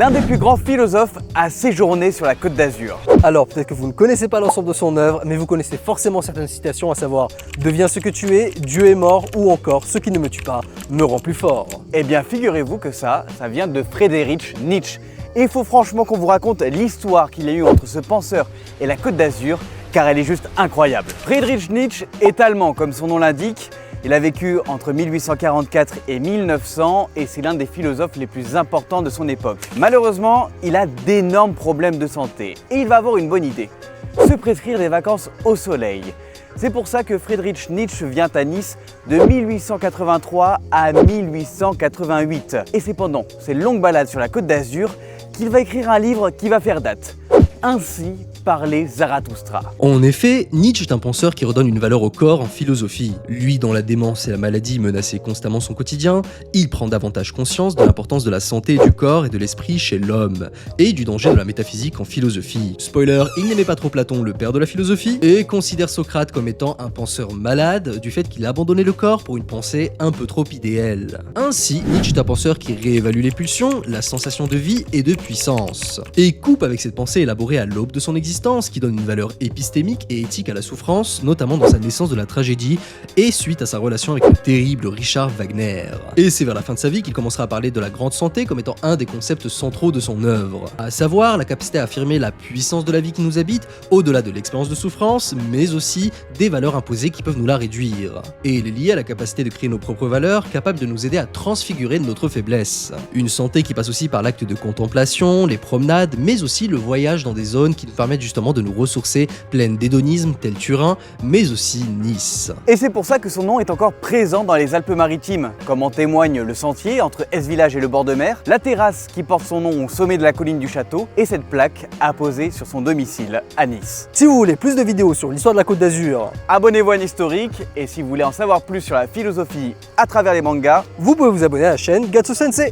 L'un des plus grands philosophes a séjourné sur la Côte d'Azur. Alors peut-être que vous ne connaissez pas l'ensemble de son œuvre, mais vous connaissez forcément certaines citations, à savoir « Deviens ce que tu es, Dieu est mort » ou encore « Ce qui ne me tue pas me rend plus fort ». Eh bien, figurez-vous que ça vient de Friedrich Nietzsche. Et il faut franchement qu'on vous raconte l'histoire qu'il y a eu entre ce penseur et la Côte d'Azur, car elle est juste incroyable. Friedrich Nietzsche est allemand, comme son nom l'indique. Il a vécu entre 1844 et 1900 et c'est l'un des philosophes les plus importants de son époque. Malheureusement, il a d'énormes problèmes de santé et il va avoir une bonne idée, se prescrire des vacances au soleil. C'est pour ça que Friedrich Nietzsche vient à Nice de 1883 à 1888. Et c'est pendant ces longues balades sur la Côte d'Azur qu'il va écrire un livre qui va faire date. Ainsi parlait Zarathustra. En effet, Nietzsche est un penseur qui redonne une valeur au corps en philosophie. Lui, dont la démence et la maladie menaçaient constamment son quotidien, il prend davantage conscience de l'importance de la santé du corps et de l'esprit chez l'homme, et du danger de la métaphysique en philosophie. Spoiler, il n'aimait pas trop Platon, le père de la philosophie, et considère Socrate comme étant un penseur malade du fait qu'il a abandonné le corps pour une pensée un peu trop idéale. Ainsi, Nietzsche est un penseur qui réévalue les pulsions, la sensation de vie et de puissance, et coupe avec cette pensée élaborée à l'aube de son existence, qui donne une valeur épistémique et éthique à la souffrance, notamment dans sa naissance de la tragédie et suite à sa relation avec le terrible Richard Wagner. Et c'est vers la fin de sa vie qu'il commencera à parler de la grande santé comme étant un des concepts centraux de son œuvre, à savoir la capacité à affirmer la puissance de la vie qui nous habite, au-delà de l'expérience de souffrance, mais aussi des valeurs imposées qui peuvent nous la réduire. Et il est lié à la capacité de créer nos propres valeurs, capables de nous aider à transfigurer notre faiblesse. Une santé qui passe aussi par l'acte de contemplation, les promenades, mais aussi le voyage dans des zones qui nous permettent justement de nous ressourcer, pleines d'hédonisme tel Turin, mais aussi Nice. Et c'est pour ça que son nom est encore présent dans les Alpes-Maritimes, comme en témoigne le sentier entre Es-Village et le bord de mer, la terrasse qui porte son nom au sommet de la colline du château, et cette plaque apposée sur son domicile à Nice. Si vous voulez plus de vidéos sur l'histoire de la Côte d'Azur, Abonnez-vous à Historique, et si vous voulez en savoir plus sur la philosophie à travers les mangas, vous pouvez vous abonner à la chaîne Gatsu Sensei.